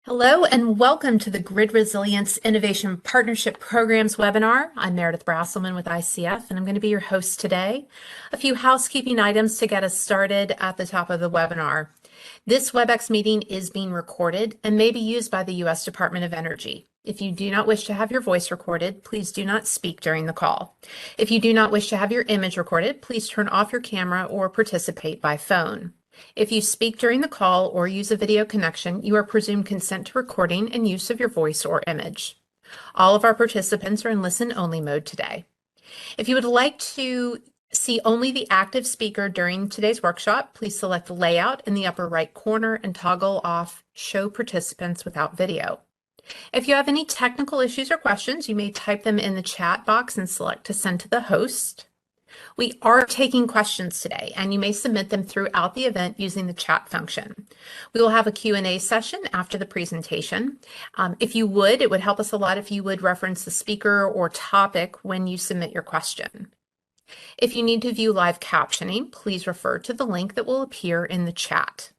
Hello and welcome to the Grid Resilience Innovation Partnership Programs webinar. I'm Meredith Brasselman with ICF and I'm going to be your host today. A few housekeeping items to get us started at the top of the webinar. This WebEx meeting is being recorded and may be used by the U.S. Department of Energy. If you do not wish to have your voice recorded, please do not speak during the call. If you do not wish to have your image recorded, please turn off your camera or participate by phone. If you speak during the call or use a video connection, you are presumed consent to recording and use of your voice or image. All of our participants are in listen-only mode today. If you would like to see only the active speaker during today's workshop, please select the layout in the upper right corner and toggle off Show Participants Without Video. If you have any technical issues or questions, you may type them in the chat box and select to send to the host. We are taking questions today, and you may submit them throughout the event using the chat function. We will have a Q&A session after the presentation. It would help us a lot if you would reference the speaker or topic when you submit your question. If you need to view live captioning, please refer to the link that will appear in the chat.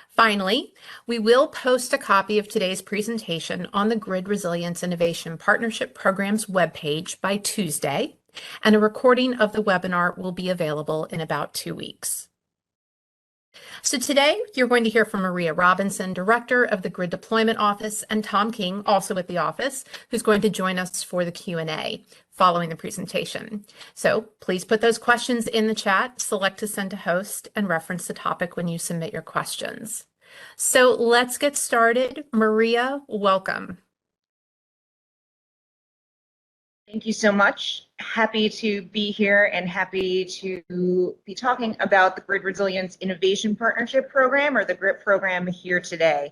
Finally, we will post a copy of today's presentation on the Grid Resilience Innovation Partnership Program's webpage by Tuesday, and a recording of the webinar will be available in about 2 weeks. So today, you're going to hear from Maria Robinson, Director of the Grid Deployment Office, and Tom King, also at the office, who's going to join us for the Q&A following the presentation. So please put those questions in the chat, select to send to host, and reference the topic when you submit your questions. So let's get started. Maria, welcome. Thank you so much. Happy to be here and happy to be talking about the Grid Resilience Innovation Partnership Program, or the GRIP program, here today.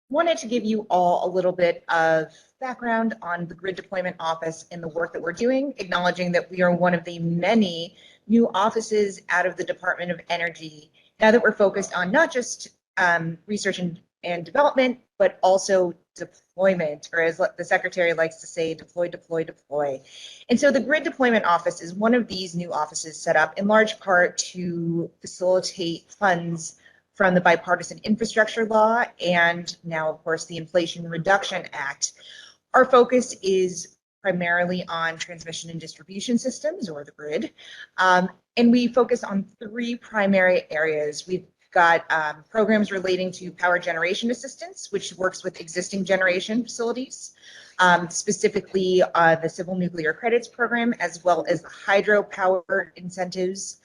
Wanted to give you all a little bit of background on the Grid Deployment Office and the work that we're doing, acknowledging that we are one of the many new offices out of the Department of Energy, now that we're focused on not just research and development, but also deployment, or as the Secretary likes to say, deploy, deploy, deploy. And so the Grid Deployment Office is one of these new offices set up in large part to facilitate funds from the Bipartisan Infrastructure Law and now, of course, the Inflation Reduction Act. Our focus is primarily on transmission and distribution systems, or the grid, and we focus on 3 primary areas. We've got programs relating to power generation assistance, which works with existing generation facilities, specifically the Civil Nuclear Credits Program, as well as the hydropower incentives.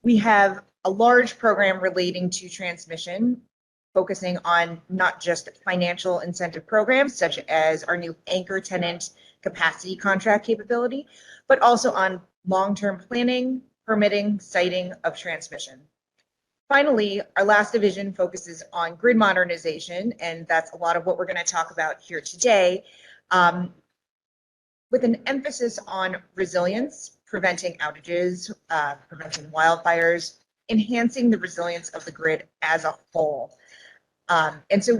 We have a large program relating to transmission, focusing on not just financial incentive programs, such as our new anchor tenant capacity contract capability, but also on long-term planning, permitting, siting of transmission. Finally, our last division focuses on grid modernization, and that's a lot of what we're going to talk about here today, with an emphasis on resilience, preventing outages, preventing wildfires, enhancing the resilience of the grid as a whole. And so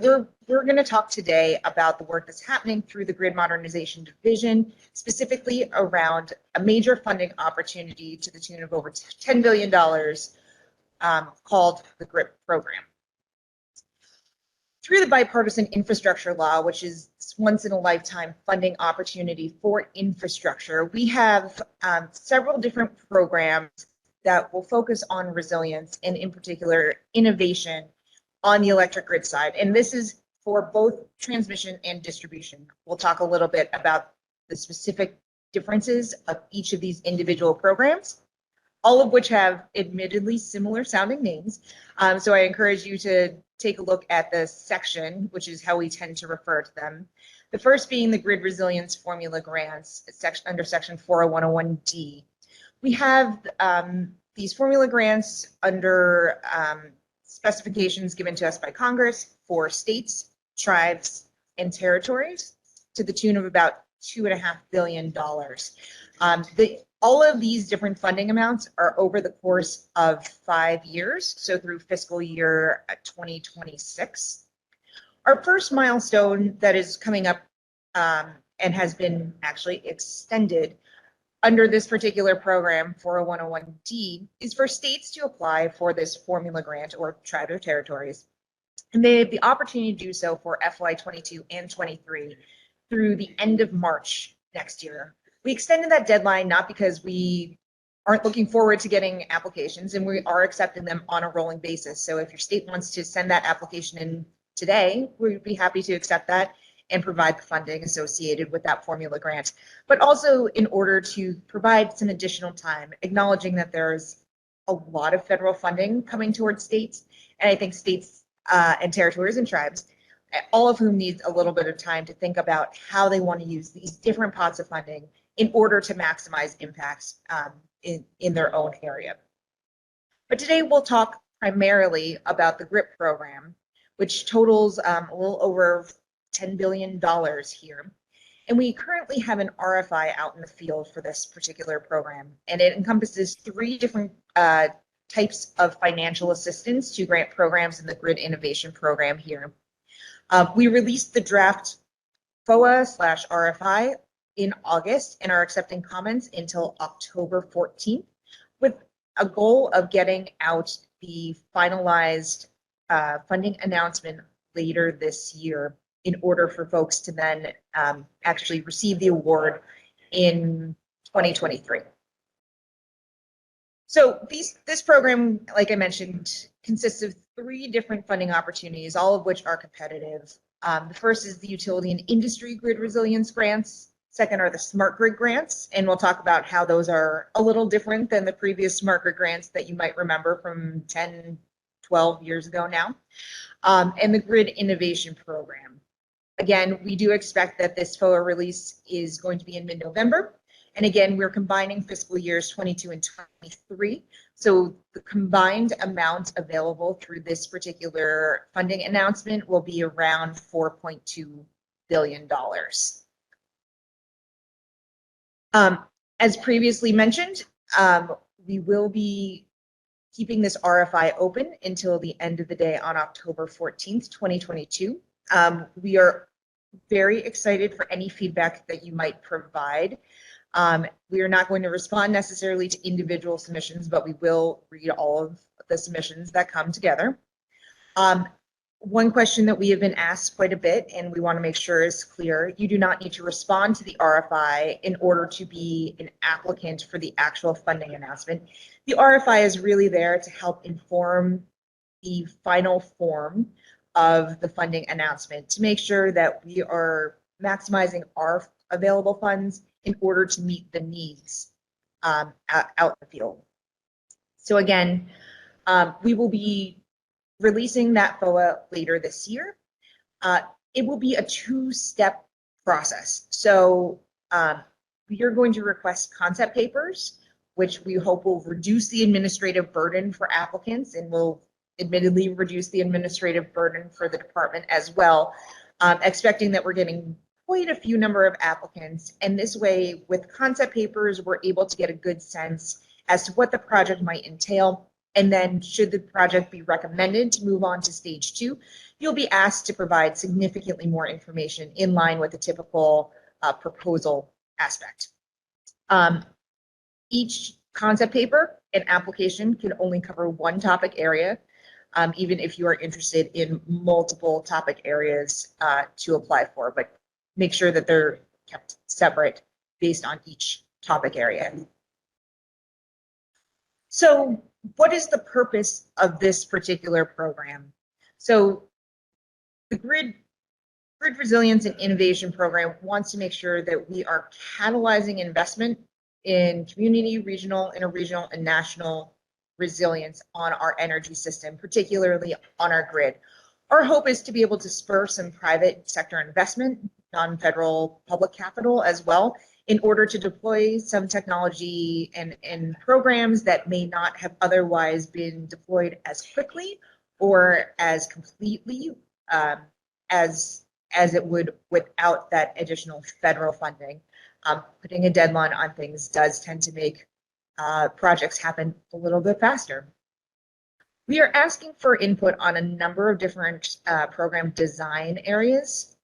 we're going to talk today about the work that's happening through the Grid Modernization Division, specifically around a major funding opportunity to the tune of over $10 billion, called the GRIP program. Through the Bipartisan Infrastructure Law, which is once in a lifetime funding opportunity for infrastructure, we have several different programs that will focus on resilience and, in particular, innovation on the electric grid side. And this is for both transmission and distribution. We'll talk a little bit about the specific differences of each of these individual programs, all of which have admittedly similar sounding names. So I encourage you to take a look at the section, which is how we tend to refer to them. The first being the Grid Resilience Formula Grants under Section 40101D. We have these formula grants under specifications given to us by Congress for states, tribes, and territories to the tune of about $2.5 billion. All of these different funding amounts are over the course of 5 years, so through fiscal year 2026. Our first milestone that is coming up and has been actually extended under this particular program, 40101D, is for states to apply for this formula grant, or tribes or territories, And they have the opportunity to do so for FY22 and 23 through the end of March next year. We extended that deadline not because we aren't looking forward to getting applications, and we are accepting them on a rolling basis. So if your state wants to send that application in today, we'd be happy to accept that and provide the funding associated with that formula grant, but also in order to provide some additional time, acknowledging that there's a lot of federal funding coming towards states, and I think states and territories and tribes, all of whom need a little bit of time to think about how they want to use these different pots of funding in order to maximize impacts in their own area. But today we'll talk primarily about the GRIP program, which totals a little over $10 billion here. And we currently have an RFI out in the field for this particular program, and it encompasses 3 different types of financial assistance to grant programs in the GRID Innovation Program here. We released the draft FOA/RFI in August and are accepting comments until October 14th, with a goal of getting out the finalized funding announcement later this year in order for folks to then actually receive the award in 2023. So this program, like I mentioned, consists of 3 different funding opportunities, all of which are competitive. The first is the utility and industry grid resilience grants. Second are the smart grid grants, and we'll talk about how those are a little different than the previous smart grid grants that you might remember from 10, 12 years ago now. And the grid innovation program. Again, we do expect that this FOA release is going to be in mid-November. And again, we're combining fiscal years 22 and 23. So the combined amount available through this particular funding announcement will be around $4.2 billion. As previously mentioned, we will be keeping this RFI open until the end of the day on October 14th, 2022. We are very excited for any feedback that you might provide. We are not going to respond necessarily to individual submissions, but we will read all of the submissions that come together. One question that we have been asked quite a bit, and we want to make sure is clear: you do not need to respond to the RFI in order to be an applicant for the actual funding announcement. The RFI is really there to help inform the final form of the funding announcement, to make sure that we are maximizing our available funds in order to meet the needs out in the field. So again, we will be releasing that FOA later this year. It will be a 2-step process. So we are going to request concept papers, which we hope will reduce the administrative burden for applicants and will admittedly reduce the administrative burden for the department as well, expecting that we're getting quite a few number of applicants. And this way, with concept papers, we're able to get a good sense as to what the project might entail. And then should the project be recommended to move on to stage 2, you'll be asked to provide significantly more information in line with the typical proposal aspect. Each concept paper and application can only cover one topic area, even if you are interested in multiple topic areas to apply for, but make sure that they're kept separate based on each topic area. So what is the purpose of this particular program? So the Grid Resilience and Innovation Program wants to make sure that we are catalyzing investment in community, regional, interregional, and national resilience on our energy system, particularly on our grid. Our hope is to be able to spur some private sector investment, non-federal public capital as well, in order to deploy some technology and programs that may not have otherwise been deployed as quickly or as completely as it would without that additional federal funding. Putting a deadline on things does tend to make projects happen a little bit faster. We are asking for input on a number of different program design areas,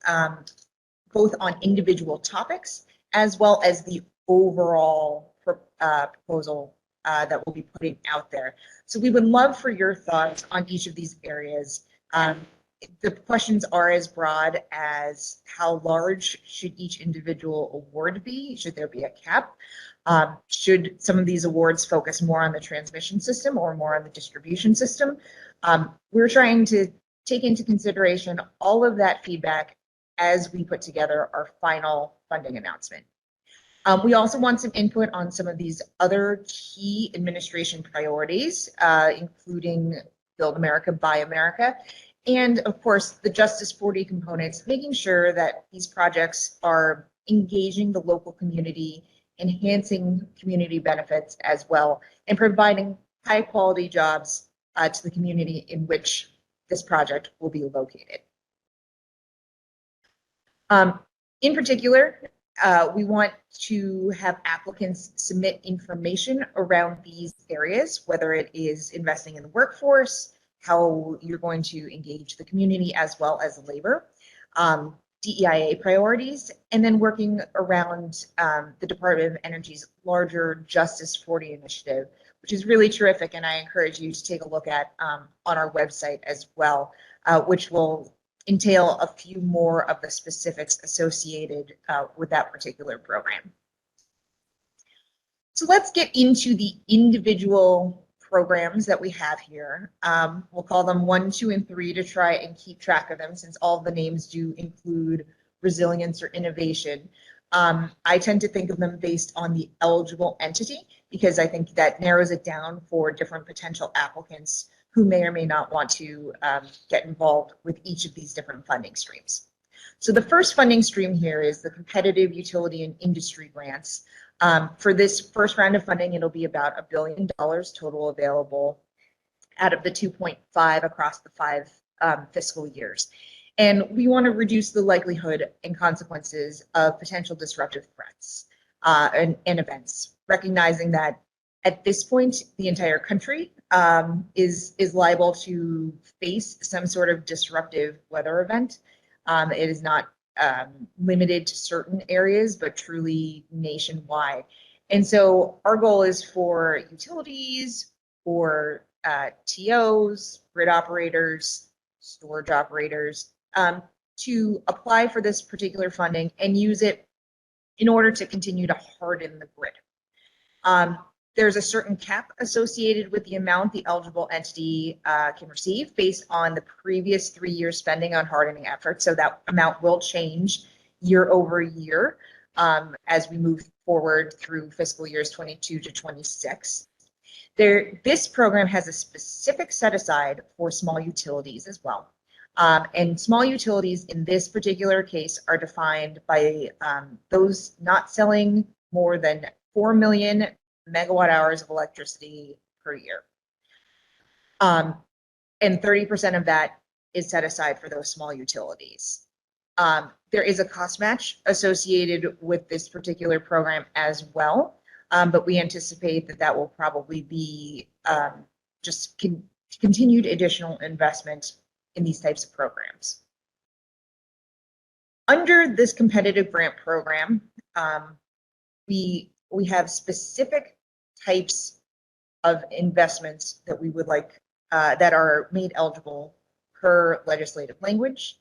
both on individual topics as well as the overall proposal that we'll be putting out there. So we would love for your thoughts on each of these areas. the questions are as broad as how large should each individual award be? Should there be a cap? Should some of these awards focus more on the transmission system or more on the distribution system? We're trying to take into consideration all of that feedback as we put together our final funding announcement. We also want some input on some of these other key administration priorities, including Build America, Buy America, and of course the Justice 40 components, making sure that these projects are engaging the local community, enhancing community benefits as well, and providing high quality jobs to the community in which this project will be located. In particular, we want to have applicants submit information around these areas, whether it is investing in the workforce, how you're going to engage the community as well as labor, DEIA priorities, and then working around the Department of Energy's larger Justice 40 initiative, which is really terrific, and I encourage you to take a look at on our website as well, which will entail a few more of the specifics associated with that particular program. So let's get into the individual programs that we have here. We'll call them 1, 2, and 3 to try and keep track of them, since all of the names do include resilience or innovation. I tend to think of them based on the eligible entity, because I think that narrows it down for different potential applicants who may or may not want to get involved with each of these different funding streams. So the first funding stream here is the competitive utility and industry grants. For this first round of funding, it'll be about $1 billion total available out of the 2.5 across the 5 fiscal years. And we want to reduce the likelihood and consequences of potential disruptive threats and events, recognizing that at this point, the entire country is liable to face some sort of disruptive weather event. It is not limited to certain areas, but truly nationwide. And so our goal is for utilities, for TOs, grid operators, storage operators, to apply for this particular funding and use it in order to continue to harden the grid. There's a certain cap associated with the amount the eligible entity can receive based on the previous 3 years spending on hardening efforts. So that amount will change year over year as we move forward through fiscal years 22 to 26. This program has a specific set aside for small utilities as well. And small utilities in this particular case are defined by those not selling more than 4 million megawatt hours of electricity per year. And 30% of that is set aside for those small utilities. There is a cost match associated with this particular program as well, but we anticipate that that will probably be just continued additional investment in these types of programs. Under this competitive grant program, we have specific types of investments that we would like that are made eligible per legislative language.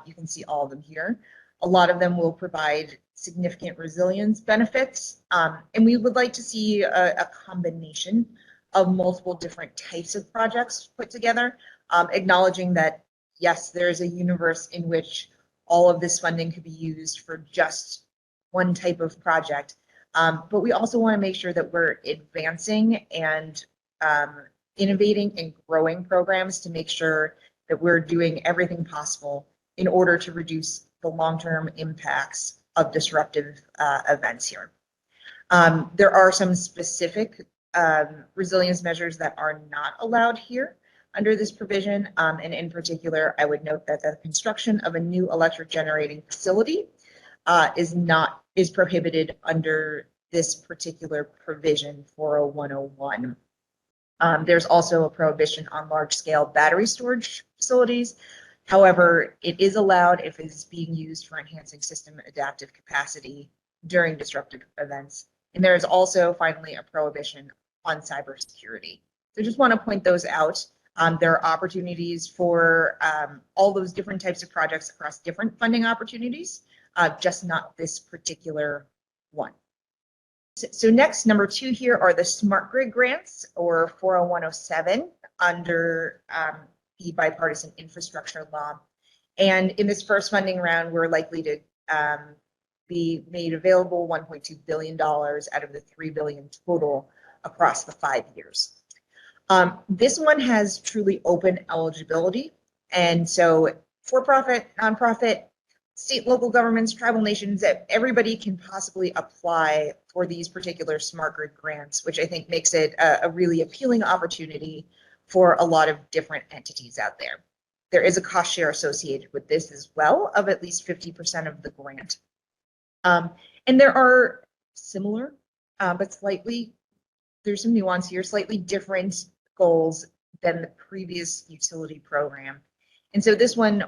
You can see all of them here. A lot of them will provide significant resilience benefits, and we would like to see a combination of multiple different types of projects put together, acknowledging that, yes, there is a universe in which all of this funding could be used for just one type of project. But we also want to make sure that we're advancing and innovating and growing programs to make sure that we're doing everything possible in order to reduce the long-term impacts of disruptive events here. There are some specific resilience measures that are not allowed here under this provision, and in particular, I would note that the construction of a new electric generating facility is prohibited under this particular provision 40101. There's also a prohibition on large-scale battery storage facilities. However, it is allowed if it is being used for enhancing system adaptive capacity during disruptive events. And there is also finally a prohibition on cybersecurity. So I just want to point those out. There are opportunities for all those different types of projects across different funding opportunities, just not this particular one. So next, number 2 here are the smart grid grants, or 40107, under the bipartisan infrastructure law. And in this first funding round, we're likely to be made available $1.2 billion out of the $3 billion total across the 5 years. This one has truly open eligibility. And so for-profit, nonprofit, state, local governments, tribal nations, everybody can possibly apply for these particular smart grid grants, which I think makes it a really appealing opportunity for a lot of different entities out there. There is a cost share associated with this as well of at least 50% of the grant. And there are similar, but there's some nuance here, slightly different goals than the previous utility program. And so this one,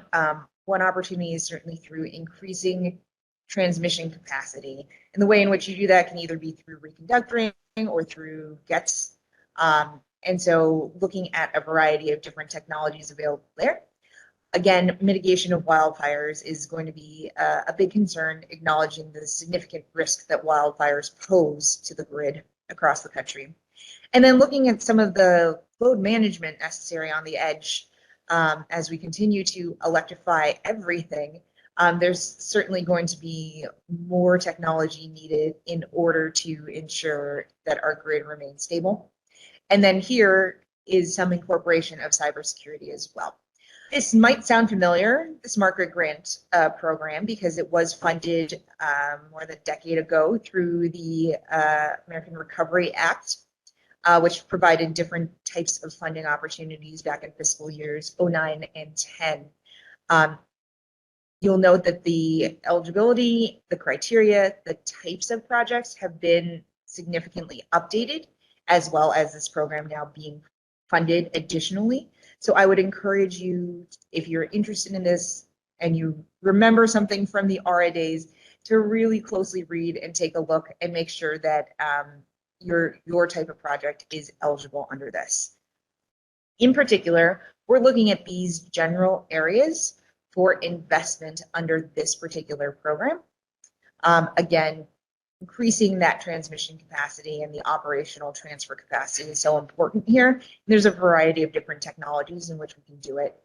one opportunity is certainly through increasing transmission capacity. And the way in which you do that can either be through reconductoring or through GETs. And so looking at a variety of different technologies available there. Again, mitigation of wildfires is going to be a big concern, acknowledging the significant risk that wildfires pose to the grid across the country. And then looking at some of the load management necessary on the edge as we continue to electrify everything. There's certainly going to be more technology needed in order to ensure that our grid remains stable. And then here is some incorporation of cybersecurity as well. This might sound familiar, the Smart Grid Grant program, because it was funded more than a decade ago through the American Recovery Act, which provided different types of funding opportunities back in fiscal years 09 and 10. You'll note that the eligibility, the criteria, the types of projects have been significantly updated, as well as this program now being funded additionally. So I would encourage you, if you're interested in this and you remember something from the ARA days, to really closely read and take a look and make sure that your type of project is eligible under this. In particular, we're looking at these general areas for investment under this particular program. Again, increasing that transmission capacity and the operational transfer capacity is so important here. There's a variety of different technologies in which we can do it.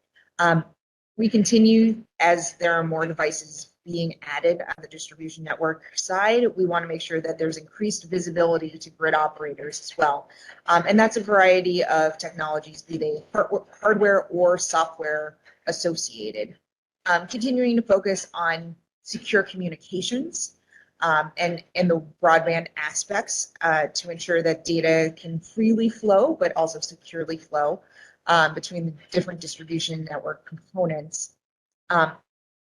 We continue, as there are more devices being added on the distribution network side, we want to make sure that there's increased visibility to grid operators as well. And that's a variety of technologies, be they hardware or software associated. Continuing to focus on secure communications and the broadband aspects to ensure that data can freely flow, but also securely flow between the different distribution network components.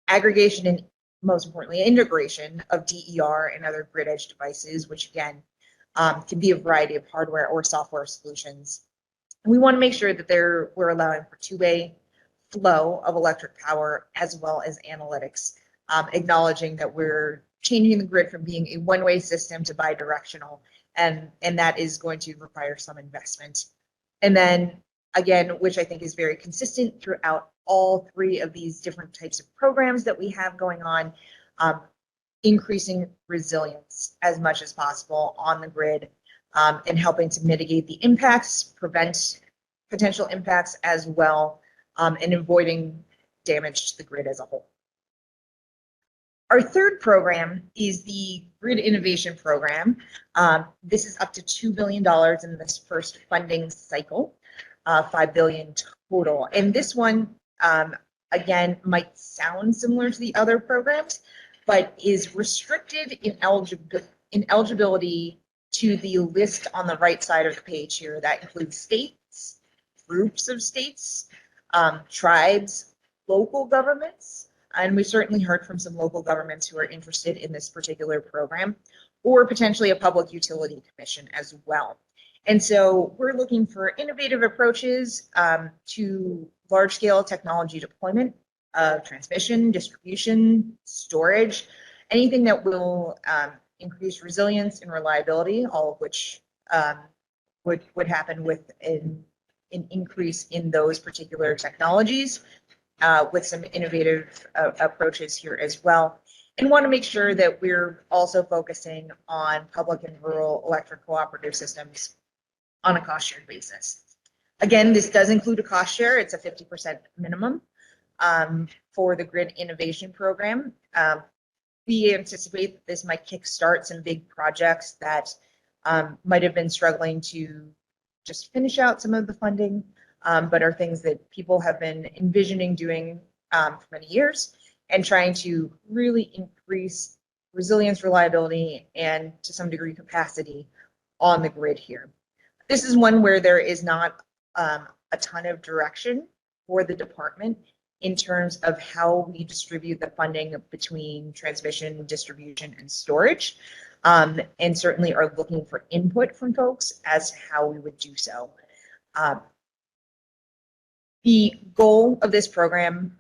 Aggregation and, most importantly, integration of DER and other grid edge devices, which again can be a variety of hardware or software solutions. And we want to make sure that we're allowing for two-way flow of electric power as well as analytics, acknowledging that we're changing the grid from being a one-way system to bi-directional, and that is going to require some investment. And then again, which I think is very consistent throughout all 3 of these different types of programs that we have going on, increasing resilience as much as possible on the grid and helping to mitigate the impacts, prevent potential impacts as well, and avoiding damage to the grid as a whole. Our third program is the Grid Innovation Program. This is up to $2 billion in this first funding cycle, $5 billion total. And this one, again, might sound similar to the other programs, but is restricted in eligibility to the list on the right side of the page here. That includes states, groups of states, tribes, local governments, and we've certainly heard from some local governments who are interested in this particular program, or potentially a public utility commission as well. And so we're looking for innovative approaches to large-scale technology deployment of transmission, distribution, storage, anything that will increase resilience and reliability, all of which would happen with an increase in those particular technologies with some innovative approaches here as well. And want to make sure that we're also focusing on public and rural electric cooperative systems on a cost shared basis. Again, this does include a cost share. It's a 50% minimum for the Grid Innovation Program. We anticipate that this might kickstart some big projects that might have been struggling to just finish out some of the funding, but are things that people have been envisioning doing for many years and trying to really increase resilience, reliability, and to some degree capacity on the grid here. This is one where there is not a ton of direction for the department in terms of how we distribute the funding between transmission, distribution, and storage, and certainly are looking for input from folks as to how we would do so. The goal of this program,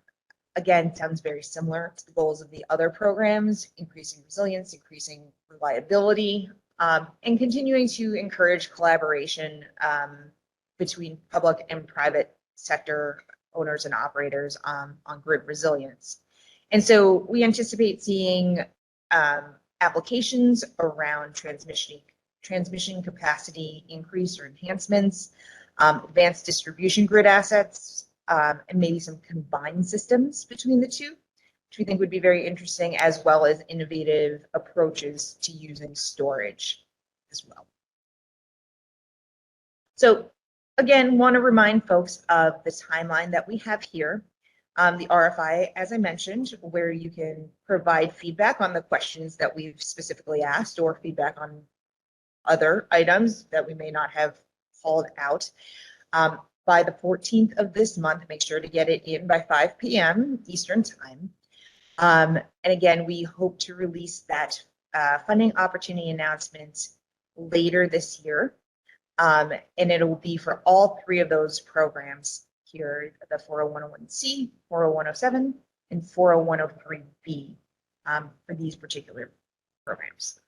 again, sounds very similar to the goals of the other programs: increasing resilience, increasing reliability, and continuing to encourage collaboration between public and private sector owners and operators on grid resilience. And so we anticipate seeing applications around transmission capacity increase or enhancements, advanced distribution grid assets, and maybe some combined systems between the two, which we think would be very interesting, as well as innovative approaches to using storage as well. So again, want to remind folks of the timeline that we have here. The RFI, as I mentioned, where you can provide feedback on the questions that we've specifically asked or feedback on other items that we may not have called out. By the 14th of this month, make sure to get it in by 5 p.m. Eastern time. And again, we hope to release that funding opportunity announcement later this year. And it will be for all three of those programs here, the 40101C, 40107, and 40103B for these particular programs.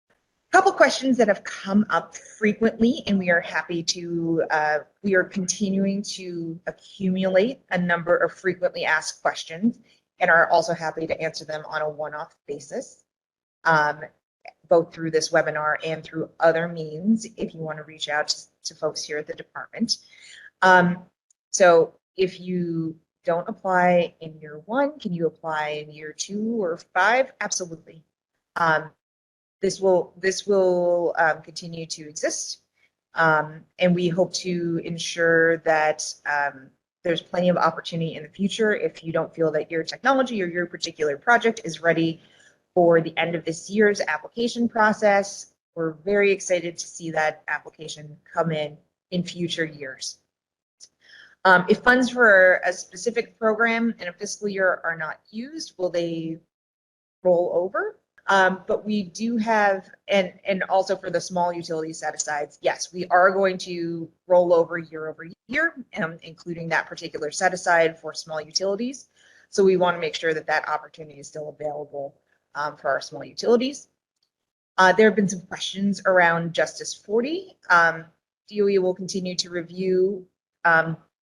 A couple questions that have come up frequently, and we are happy to, we are continuing to accumulate a number of frequently asked questions and are also happy to answer them on a one-off basis. Both through this webinar and through other means, if you want to reach out to folks here at the department. So if you don't apply in year 1, can you apply in year 2 or 5? Absolutely. This will continue to exist, and we hope to ensure that there's plenty of opportunity in the future. If you don't feel that your technology or your particular project is ready for the end of this year's application process, we're very excited to see that application come in future years. If funds for a specific program in a fiscal year are not used, will they roll over? But we do have, and also for the small utility set-asides, yes, we are going to roll over year, including that particular set-aside for small utilities. So we want to make sure that that opportunity is still available for our small utilities. There have been some questions around Justice 40. DOE will continue to review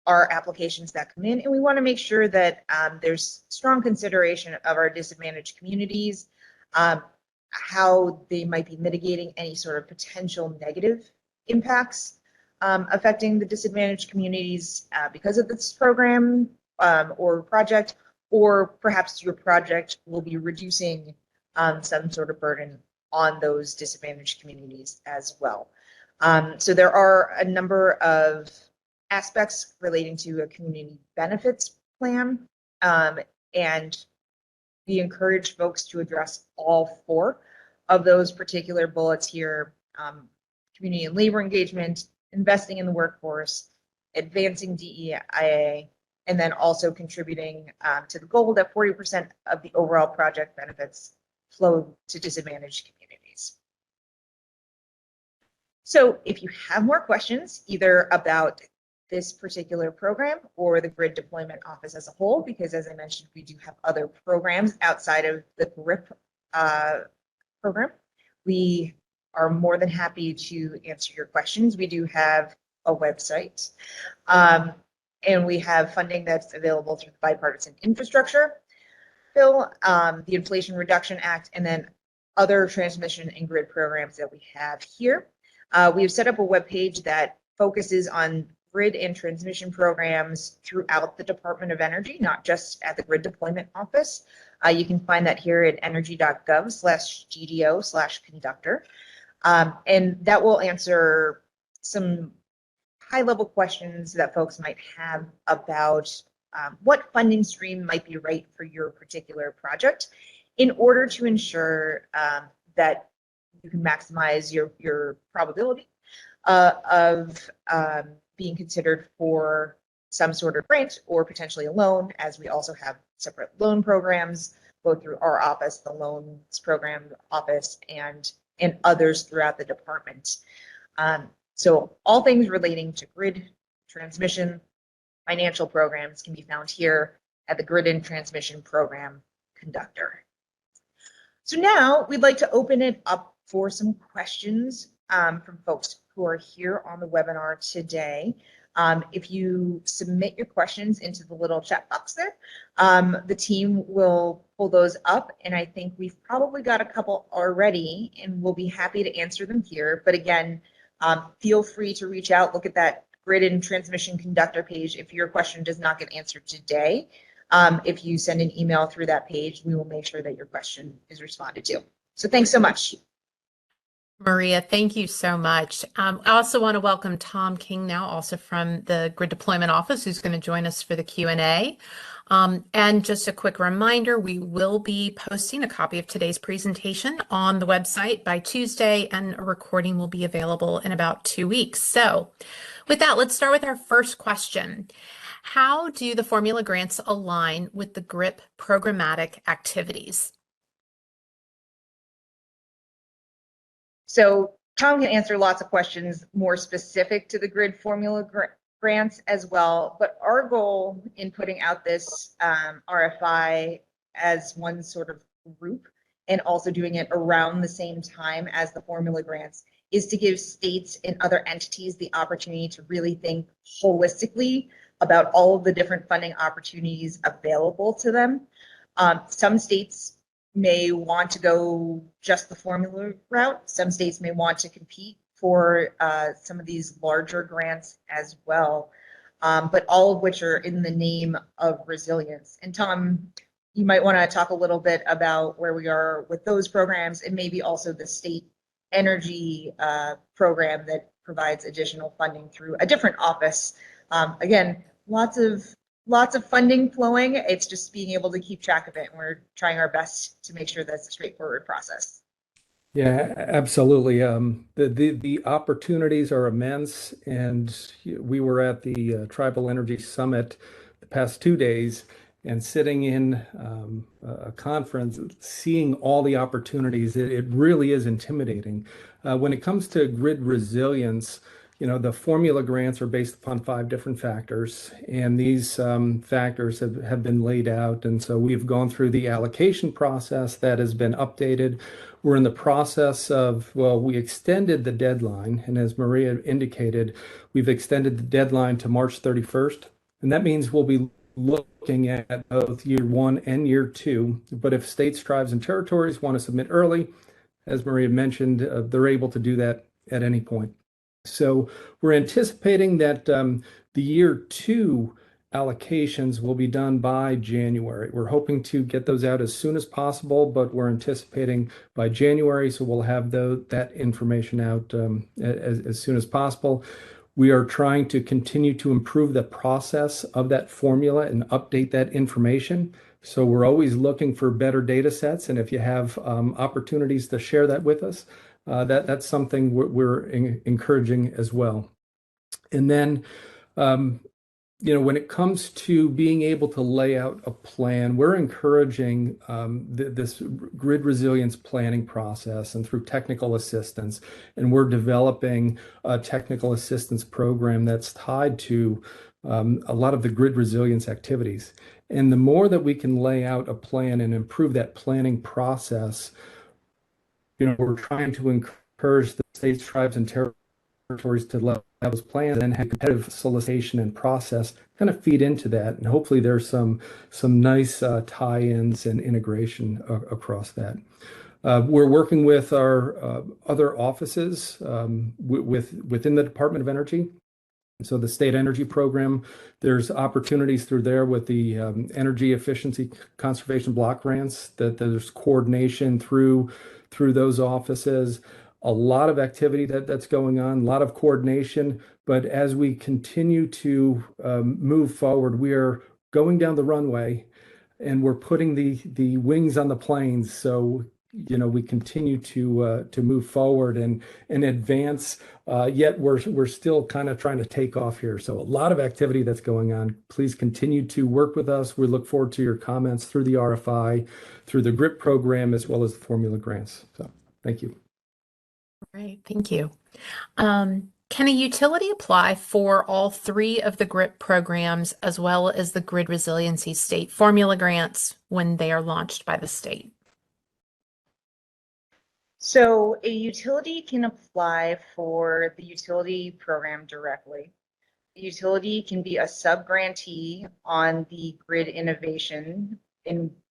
our applications that come in, and we want to make sure that there's strong consideration of our disadvantaged communities, how they might be mitigating any sort of potential negative impacts affecting the disadvantaged communities because of this program or project, or perhaps your project will be reducing some sort of burden on those disadvantaged communities as well. So there are a number of aspects relating to a community benefits plan, and we encourage folks to address all 4 of those particular bullets here: community and labor engagement, investing in the workforce, advancing DEIA, and then also contributing to the goal that 40% of the overall project benefits flow to disadvantaged communities. So if you have more questions, either about this particular program or the Grid Deployment Office as a whole, because as I mentioned, we do have other programs outside of the GRIP program, we are more than happy to answer your questions. We do have a website. And we have funding that's available through the bipartisan infrastructure bill, the Inflation Reduction Act, and then other transmission and grid programs that we have here. We have set up a webpage that focuses on grid and transmission programs throughout the Department of Energy, not just at the Grid Deployment Office. You can find that here at energy.gov/GDO/conductor. And that will answer some high-level questions that folks might have about what funding stream might be right for your particular project in order to ensure that you can maximize your probability of being considered for some sort of grant or potentially a loan, as we also have separate loan programs, both through our office, the loans program office, and others throughout the department. So all things relating to grid transmission financial programs can be found here at the Grid and Transmission Program Conductor. So now we'd like to open it up for some questions from folks who are here on the webinar today. If you submit your questions into the little chat box there, the team will pull those up, and I think we've probably got a couple already, and we'll be happy to answer them here. But again, feel free to reach out, look at that Grid and Transmission Conductor page if your question does not get answered today. If you send an email through that page, we will make sure that your question is responded to. So thanks so much. Maria, thank you so much. I also want to welcome Tom King now, also from the Grid Deployment Office, who's going to join us for the Q&A. And just a quick reminder, we will be posting a copy of today's presentation on the website by Tuesday, and a recording will be available in about 2 weeks. So with that, let's start with our first question. How do the formula grants align with the GRIP programmatic activities? So Tom can answer lots of questions more specific to the grid formula grants as well, but our goal in putting out this RFI as one sort of group and also doing it around the same time as the formula grants is to give states and other entities the opportunity to really think holistically about all of the different funding opportunities available to them. Some states may want to go just the formula route. Some states may want to compete for some of these larger grants as well, but all of which are in the name of resilience. And Tom, you might want to talk a little bit about where we are with those programs, and maybe also the state energy program that provides additional funding through a different office. Again, lots of funding flowing. It's just being able to keep track of it, and we're trying our best to make sure that's a straightforward process. Yeah, absolutely. The opportunities are immense, and we were at the Tribal Energy Summit the past 2 days, and sitting in a conference, seeing all the opportunities, it really is intimidating. When it comes to grid resilience, the formula grants are based upon 5 different factors, and these factors have been laid out. And so we've gone through the allocation process that has been updated. We're in the process of, well, we extended the deadline, and as Maria indicated, we've extended the deadline to March 31st, and that means we'll be looking at both year 1 and year 2. But if states, tribes, and territories want to submit early, as Maria mentioned, they're able to do that at any point. So we're anticipating that the year 2 allocations will be done by January. We're hoping to get those out as soon as possible, but we're anticipating by January, so we'll have that information out as soon as possible. We are trying to continue to improve the process of that formula and update that information. So we're always looking for better data sets, and if you have opportunities to share that with us, that's something we're encouraging as well. And then, when it comes to being able to lay out a plan, we're encouraging this grid resilience planning process and through technical assistance. And we're developing a technical assistance program that's tied to a lot of the grid resilience activities. And the more that we can lay out a plan and improve that planning process, we're trying to encourage the states, tribes, and territories territories to level those plans, and then have competitive solicitation and process kind of feed into that. And hopefully there's some nice tie-ins and integration across that. We're working with our other offices within the Department of Energy. So the state energy program, there's opportunities through there with the energy efficiency conservation block grants, that there's coordination through those offices. A lot of activity that's going on, a lot of coordination. But as we continue to move forward, we are going down the runway and we're putting the wings on the planes. So we continue to move forward and advance. Yet we're still kind of trying to take off here. So a lot of activity that's going on. Please continue to work with us. We look forward to your comments through the RFI, through the GRIP program, as well as the formula grants. So thank you. Great, thank you. Can a utility apply for all three of the GRIP programs as well as the Grid Resiliency State formula grants when they are launched by the state? So a utility can apply for the utility program directly. The utility can be a sub-grantee on the grid innovation,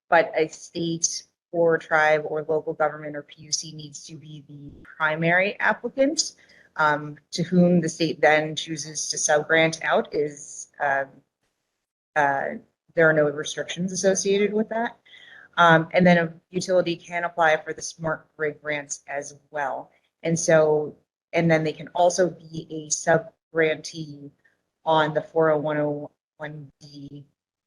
but a state or tribe or local government or PUC needs to be the primary applicant, to whom the state then chooses to sub-grant out. There are no restrictions associated with that. And then a utility can apply for the smart grid grants as well. And then they can also be a sub-grantee on the 40101D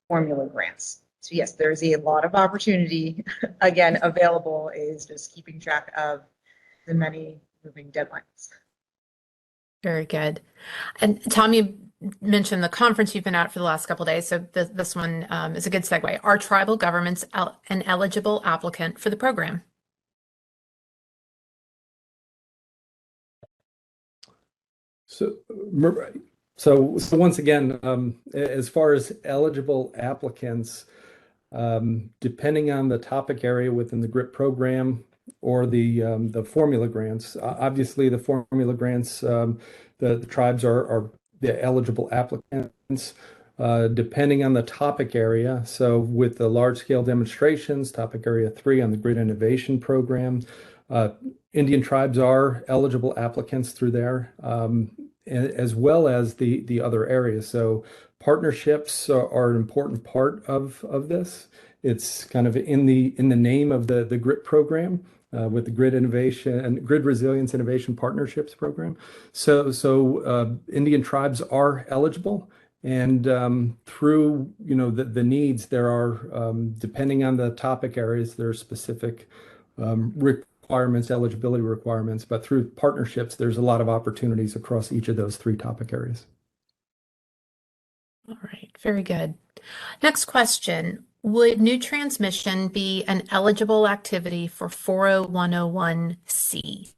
formula grants. So yes, there's a lot of opportunity, again, available, is just keeping track of the many moving deadlines. Very good. And Tom, you mentioned the conference you've been at for the last couple of days, so this one is a good segue. Are tribal governments an eligible applicant for the program? So once again, as far as eligible applicants, depending on the topic area within the GRIP program or the formula grants, obviously the formula grants, the tribes are the eligible applicants, depending on the topic area. So with the large scale demonstrations, topic area 3 on the grid innovation program, Indian tribes are eligible applicants through there, as well as the other areas. So partnerships are an important part of this. It's kind of in the name of the GRIP program, with the Grid Innovation and Grid Resilience Innovation Partnerships program. So Indian tribes are eligible, and through the needs, there are, depending on the topic areas, there are specific requirements, eligibility requirements, but through partnerships, there's a lot of opportunities across each of those 3 topic areas. All right, very good. Next question. Would new transmission be an eligible activity for 40101C?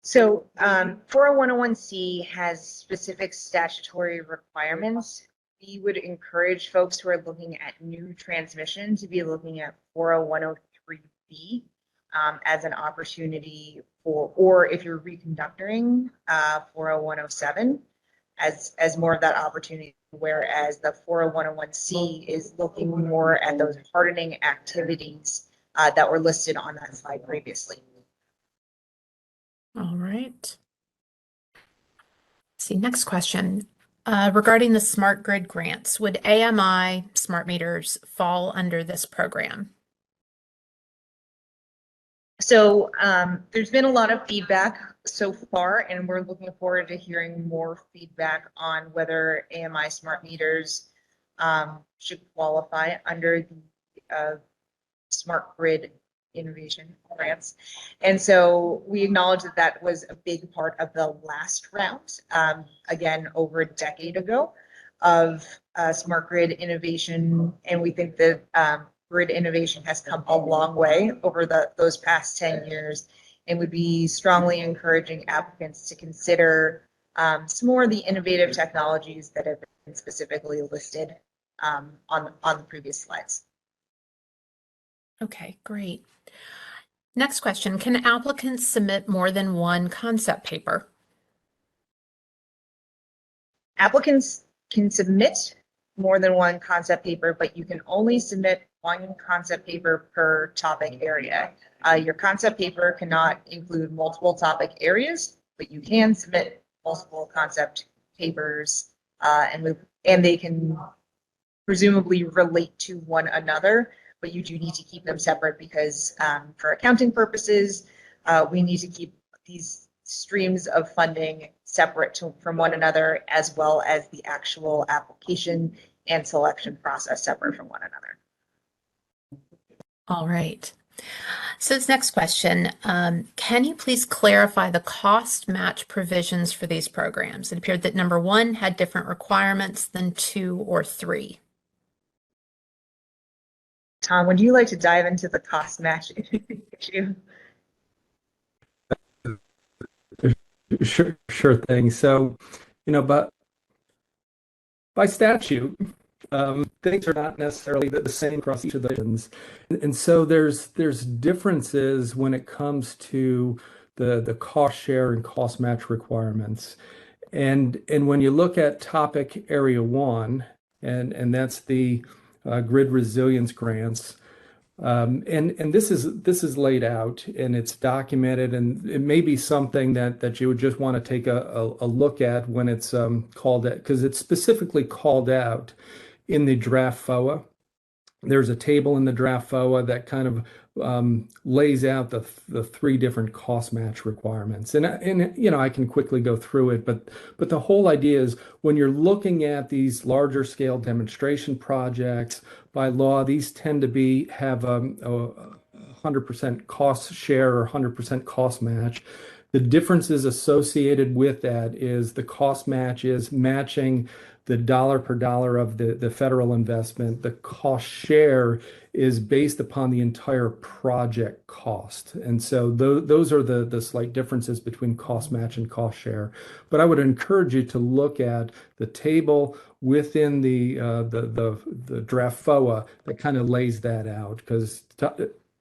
So 40101C has specific statutory requirements. We would encourage folks who are looking at new transmission to be looking at 40103B as an opportunity or if you're reconductoring 40107 as more of that opportunity, whereas the 40101C is looking more at those hardening activities that were listed on that slide previously. All right. Let's see, next question. Regarding the smart grid grants, would AMI smart meters fall under this program? So there's been a lot of feedback so far, and we're looking forward to hearing more feedback on whether AMI smart meters should qualify under the smart grid innovation grants. And so we acknowledge that that was a big part of the last round, again, over a decade ago, of smart grid innovation. And we think that grid innovation has come a long way over those past 10 years, and would be strongly encouraging applicants to consider some more of the innovative technologies that have been specifically listed on the previous slides. Okay, great. Next question, can applicants submit more than one concept paper? Applicants can submit more than one concept paper, but you can only submit one concept paper per topic area. Your concept paper cannot include multiple topic areas, but you can submit multiple concept papers, and they can presumably relate to one another, but you do need to keep them separate because for accounting purposes, we need to keep these streams of funding separate from one another, as well as the actual application and selection process separate from one another. All right. So this next question, can you please clarify the cost match provisions for these programs? It appeared that number 1 had different requirements than 2 or 3. Tom, would you like to dive into the cost match issue? Sure thing. So, but by statute, things are not necessarily the same across each of the divisions. And so there's differences when it comes to the cost share and cost match requirements. And when you look at topic area 1, and that's the grid resilience grants, and this is laid out and it's documented, and it may be something that you would just want to take a look at when it's called out, because it's specifically called out in the draft FOA. There's a table in the draft FOA that kind of lays out the 3 different cost match requirements. And I can quickly go through it, but the whole idea is when you're looking at these larger scale demonstration projects, by law, these tend to have a 100% cost share or 100% cost match. The differences associated with that is the cost match is matching the dollar per dollar of the federal investment. The cost share is based upon the entire project cost. And so those are the slight differences between cost match and cost share. But I would encourage you to look at the table within the draft FOA that kind of lays that out, because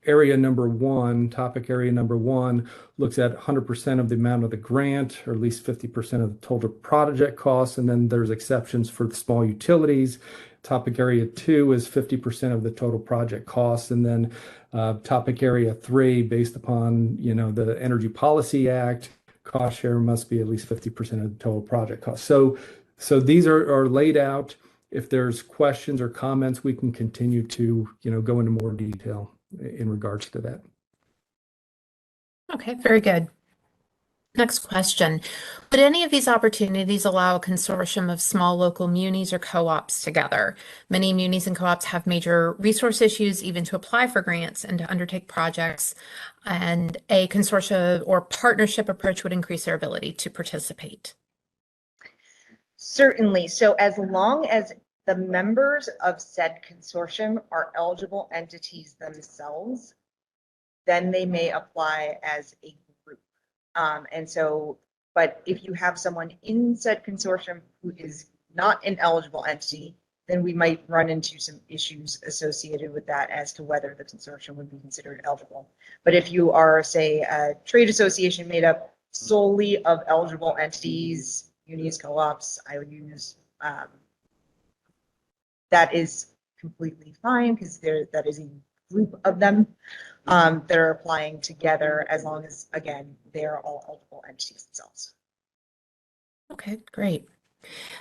area number 1, topic area number 1, looks at 100% of the amount of the grant, or at least 50% of the total project costs, and then there's exceptions for the small utilities. Topic area 2 is 50% of the total project costs, and then topic area 3, based upon the Energy Policy Act, cost share must be at least 50% of the total project cost. So these are laid out. If there's questions or comments, we can continue to go into more detail in regards to that. Okay, very good. Next question. Would any of these opportunities allow a consortium of small local munis or co-ops together? Many munis and co-ops have major resource issues even to apply for grants and to undertake projects, and a consortia or partnership approach would increase their ability to participate. Certainly. So as long as the members of said consortium are eligible entities themselves, then they may apply as a group. But if you have someone in said consortium who is not an eligible entity, then we might run into some issues associated with that as to whether the consortium would be considered eligible. But if you are, say, a trade association made up solely of eligible entities, unis, co-ops, IOUs, that is completely fine, because that is a group of them that are applying together, as long as, again, they're all eligible entities themselves. Okay, great.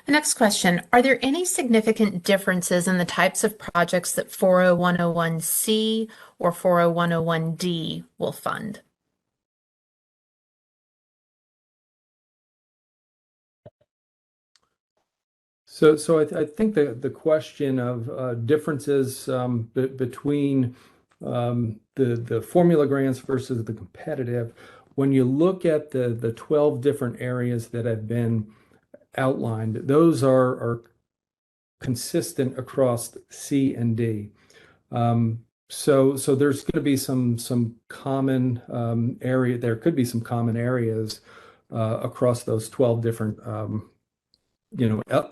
The next question, are there any significant differences in the types of projects that 40101C or 40101D will fund? So I think the question of differences between the formula grants versus the competitive, when you look at the 12 different areas that have been outlined, those are consistent across C and D. So there's going to be some common area. There could be some common areas across those 12 different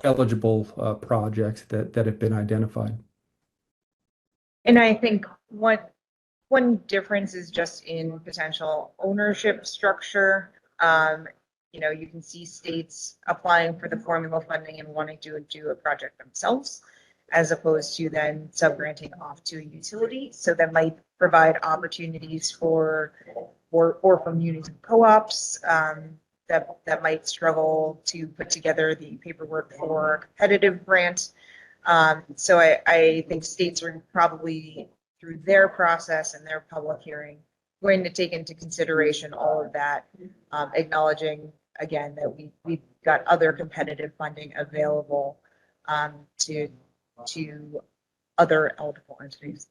eligible projects that have been identified. And I think One difference is just in potential ownership structure. You can see states applying for the formula funding and wanting to do a project themselves, as opposed to then subgranting off to a utility. So that might provide opportunities for munis and co-ops that might struggle to put together the paperwork for a competitive grant. So I think states are probably, through their process and their public hearing, going to take into consideration all of that, acknowledging again that we've got other competitive funding available to other eligible entities.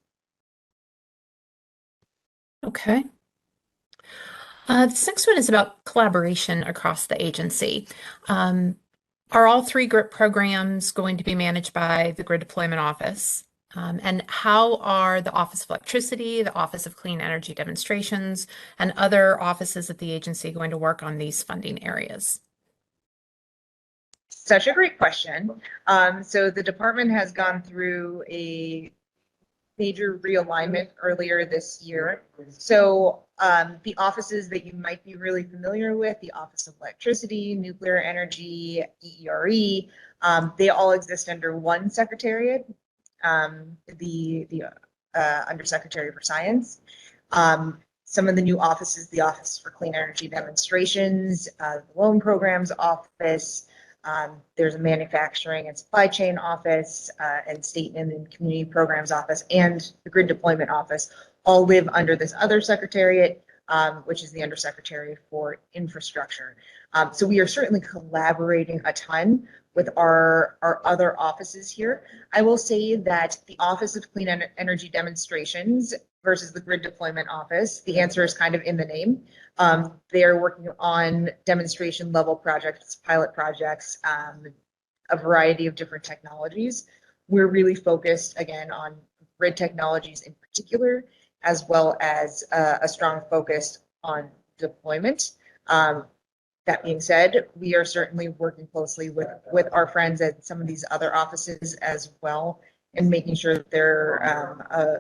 Okay. This next one is about collaboration across the agency. Are all three GRIP programs going to be managed by the Grid Deployment Office? And how are the Office of Electricity, the Office of Clean Energy Demonstrations, and other offices at the agency going to work on these funding areas? Such a great question. So the department has gone through a major realignment earlier this year. So the offices that you might be really familiar with, the Office of Electricity, Nuclear Energy, EERE, they all exist under one secretariat, the Undersecretary for Science. Some of the new offices, the Office for Clean Energy Demonstrations, the Loan Programs Office, there's a manufacturing and supply chain office, and state and community programs office, and the grid deployment office all live under this other secretariat, which is the Undersecretary for Infrastructure. So we are certainly collaborating a ton with our other offices here. I will say that the Office of Clean Energy Demonstrations versus the Grid Deployment Office, the answer is kind of in the name. They are working on demonstration level projects, pilot projects, a variety of different technologies. We're really focused again on grid technologies in particular, as well as a strong focus on deployment. That being said, we are certainly working closely with our friends at some of these other offices as well, and making sure that they're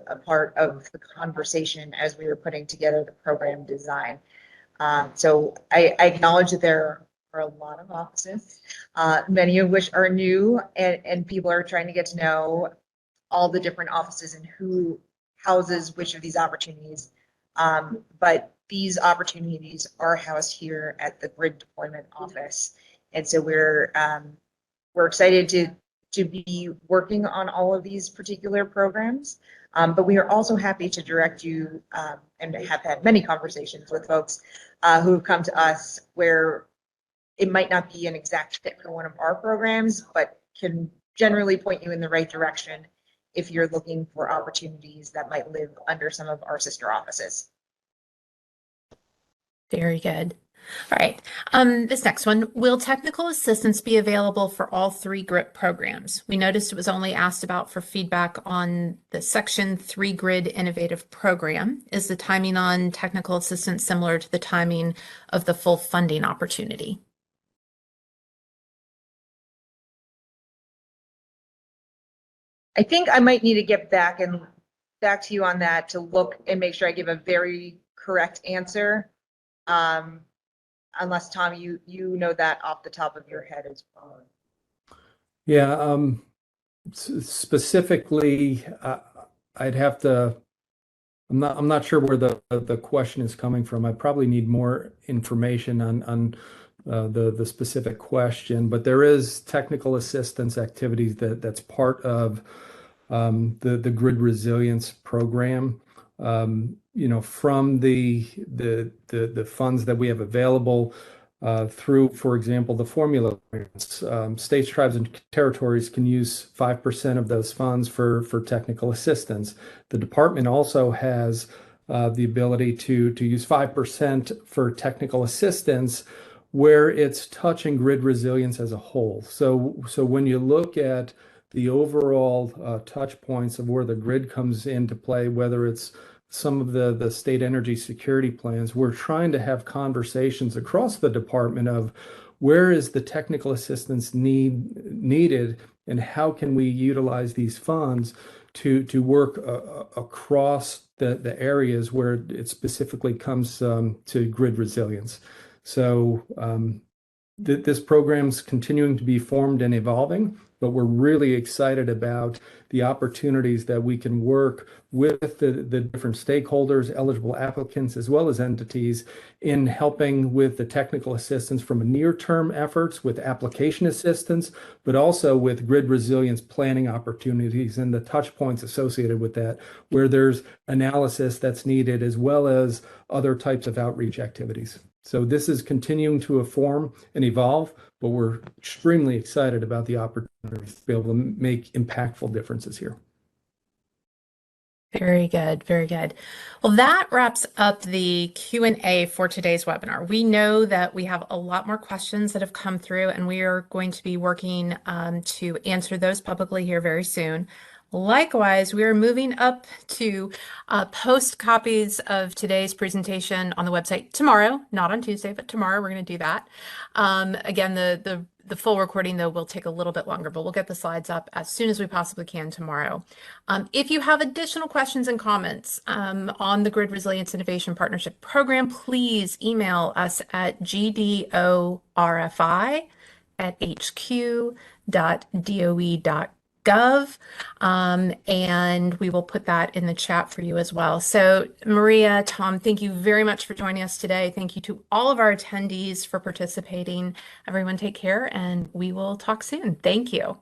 a part of the conversation as we are putting together the program design. So I acknowledge that there are a lot of offices, many of which are new, and people are trying to get to know all the different offices and who houses which of these opportunities. But these opportunities are housed here at the Grid Deployment Office. And so we're excited to be working on all of these particular programs. But we are also happy to direct you and have had many conversations with folks who have come to us where it might not be an exact fit for one of our programs, but can generally point you in the right direction if you're looking for opportunities that might live under some of our sister offices. Very good. All right. This next one, will technical assistance be available for all three GRIP programs? We noticed it was only asked about for feedback on the Section 3 Grid Innovative Program. Is the timing on technical assistance similar to the timing of the full funding opportunity? I think I might need to get back to you on that to look and make sure I give a very correct answer. Unless Tom, you know that off the top of your head as well. Yeah, specifically, I'd have to. I'm not sure where the question is coming from. I probably need more information on the specific question, but there is technical assistance activities that's part of the grid resilience program. From the funds that we have available through, for example, the formula grants, states, tribes, and territories can use 5% of those funds for technical assistance. The department also has the ability to use 5% for technical assistance where it's touching grid resilience as a whole. So when you look at the overall touch points of where the grid comes into play, whether it's some of the state energy security plans, we're trying to have conversations across the department of where is the technical assistance needed and how can we utilize these funds to work across the areas where it specifically comes to grid resilience. So this program's continuing to be formed and evolving, but we're really excited about the opportunities that we can work with the different stakeholders, eligible applicants, as well as entities in helping with the technical assistance from a near-term efforts with application assistance, but also with grid resilience planning opportunities and the touch points associated with that, where there's analysis that's needed, as well as other types of outreach activities. So this is continuing to form and evolve, but we're extremely excited about the opportunities to be able to make impactful differences here. Very good, very good. Well, that wraps up the Q&A for today's webinar. We know that we have a lot more questions that have come through, and we are going to be working to answer those publicly here very soon. Likewise, we are moving up to post copies of today's presentation on the website tomorrow, not on Tuesday, but tomorrow we're going to do that. Again, the full recording, though, will take a little bit longer, but we'll get the slides up as soon as we possibly can tomorrow. If you have additional questions and comments on the Grid Resilience Innovation Partnership Program, please email us at gdorfi@hq.doe.gov. And we will put that in the chat for you as well. So Maria, Tom, thank you very much for joining us today. Thank you to all of our attendees for participating. Everyone take care, and we will talk soon. Thank you.